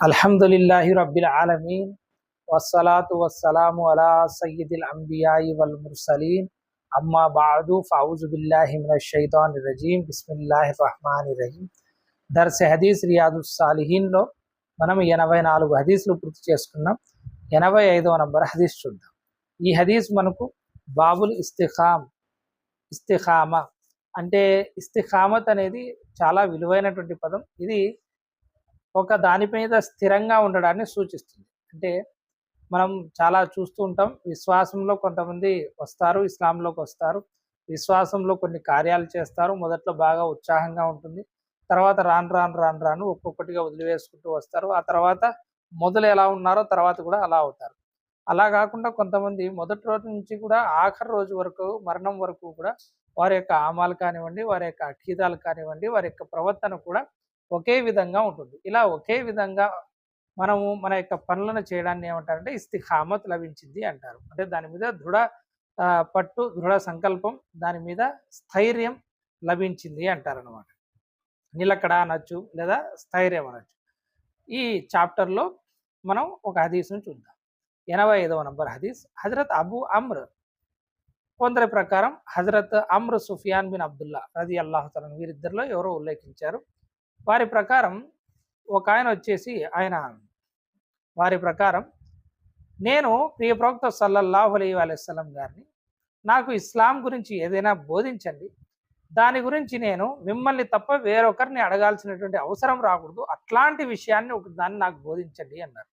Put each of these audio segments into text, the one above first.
అల్హమ్దులిల్లాహి రబ్బిల్ ఆలమీన్ వస్సలాతు వస్సలాము అలా సయ్యిదిల్ అంబియాయి వల్ ముర్సలీన్ అమ్మా బాదు ఫౌజు బిల్లాహి మినష్ షైతానిర్ రజీం బిస్మిల్లాహిర్ రహ్మానిర్ రహీం. దర్స్ హదీస్ రియాదుస్ సాలిహీన్లో మనం 84 హదీసులు పూర్తి చేసుకున్నాం. 85వ నంబర్ హదీస్ చూద్దాం. ఈ హదీస్ మనకు బాబుల్ ఇస్తిఖామ అంటే ఇస్తిఖామత్ అనేది చాలా విలువైనటువంటి పదం. ఇది ఒక దాని మీద స్థిరంగా ఉండడాన్ని సూచిస్తుంది. అంటే మనం చాలా చూస్తూ ఉంటాం, విశ్వాసంలో కొంతమంది వస్తారు, ఇస్లాంలోకి వస్తారు, విశ్వాసంలో కొన్ని కార్యాలు చేస్తారు. మొదట్లో బాగా ఉత్సాహంగా ఉంటుంది, తర్వాత రాను రాను రాను రాను ఒక్కొక్కటిగా వదిలివేసుకుంటూ వస్తారు. ఆ తర్వాత మొదలు ఎలా ఉన్నారో తర్వాత కూడా అలా అవుతారు. అలా కాకుండా కొంతమంది మొదటి రోజు నుంచి కూడా ఆఖరి రోజు వరకు, మరణం వరకు కూడా వారి యొక్క ఆమాలు కానివ్వండి, వారి యొక్క అఖీదాలు కానివ్వండి, వారి యొక్క ప్రవర్తన కూడా ఒకే విధంగా ఉంటుంది. ఇలా ఒకే విధంగా మనము మన యొక్క పనులను చేయడాన్ని ఏమంటారంటే ఇస్తిఖామత్ లభించింది అంటారు. అంటే దాని మీద పట్టు, దృఢ సంకల్పం, దాని మీద స్థైర్యం లభించింది అంటారనమాట. నిలకడ అనొచ్చు, లేదా స్థైర్యం అనొచ్చు. ఈ చాప్టర్లో మనం ఒక హదీస్ను చూద్దాం. 85వ నంబర్ హదీస్. హజరత్ అబూ అమ్ర్, కొందరి ప్రకారం హజరత్ అమ్ర్ సుఫియాన్ బిన్ అబ్దుల్లా రదియల్లాహు తఆలా వీరిద్దరిలో ఎవరో ఉల్లేఖించారు. వారి ప్రకారం ఒక ఆయన వచ్చేసి వారి ప్రకారం నేను ప్రియ ప్రవక్త సల్లల్లాహు అలైహి వసల్లం గారిని, నాకు ఇస్లాం గురించి ఏదైనా బోధించండి, దాని గురించి నేను మిమ్మల్ని తప్ప వేరొకరిని అడగాల్సినటువంటి అవసరం రాకూడదు, అట్లాంటి విషయాన్ని దాన్ని నాకు బోధించండి అన్నారు.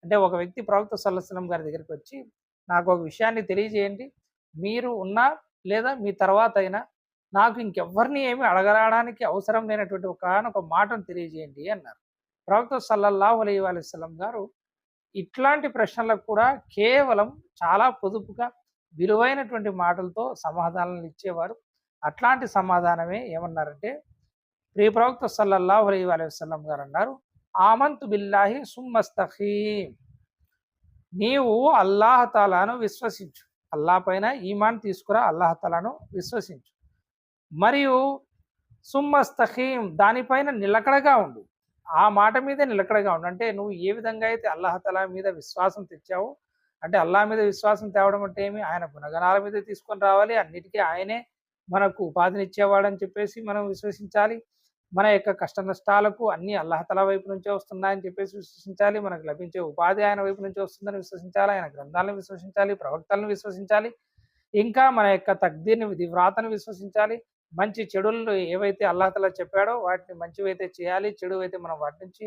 అంటే ఒక వ్యక్తి ప్రవక్త సల్లల్లాహు అలైహి వసల్లం గారి దగ్గరికి వచ్చి, నాకు ఒక విషయాన్ని తెలియజేయండి, మీరు ఉన్నా లేదా మీ తర్వాత అయినా నాకు ఇంకెవ్వరిని ఏమి అడగడానికి అవసరం లేనటువంటి ఒక మాటను తెలియజేయండి అన్నారు. ప్రవక్త సల్లల్లాహు అలైహి వసల్లం గారు ఇట్లాంటి ప్రశ్నలకు కూడా కేవలం చాలా పొదుపుగా విలువైనటువంటి మాటలతో సమాధానాలు ఇచ్చేవారు. అట్లాంటి సమాధానమే ఏమన్నారంటే, ప్రియ ప్రవక్త సల్లల్లాహు అలైహి వసల్లం గారు అన్నారు, ఆమంతు బిల్లాహి సుమ్మస్తఖీం, నీవు అల్లాహ్ తాలాను విశ్వసించు, అల్లాహ్ పైన ఈమాన్ తీసుకురా, అల్లాహ్ తాలాను విశ్వసించు, మరియు సుమ్మస్తఖీం, దానిపైన నిలకడగా ఉండు, ఆ మాట మీద నిలకడగా ఉండు. అంటే నువ్వు ఏ విధంగా అయితే అల్లాహ్ తాలా మీద విశ్వాసం తెచ్చావో, అంటే అల్లాహ్ మీద విశ్వాసం తేవడం అంటే ఏమి, ఆయన గుణగణాల మీద తీసుకొని రావాలి, అన్నిటికీ ఆయనే మనకు ఉపాధినిచ్చేవాడని చెప్పేసి మనం విశ్వసించాలి. మన యొక్క కష్ట నష్టాలకు అన్నీ అల్లాహ్ తాలా వైపు నుంచే వస్తున్నాయని చెప్పేసి విశ్వసించాలి. మనకు లభించే ఉపాధి ఆయన వైపు నుంచి వస్తుందని విశ్వసించాలి. ఆయన గ్రంథాలను విశ్వసించాలి, ప్రవక్తలను విశ్వసించాలి, ఇంకా మన యొక్క తక్దీర్ని, విధి వ్రాతను విశ్వసించాలి. మంచి చెడులు ఏవైతే అల్లాహ్ తాలా చెప్పాడో వాటిని మంచివైతే చేయాలి, చెడు అయితే మనం వాటి నుంచి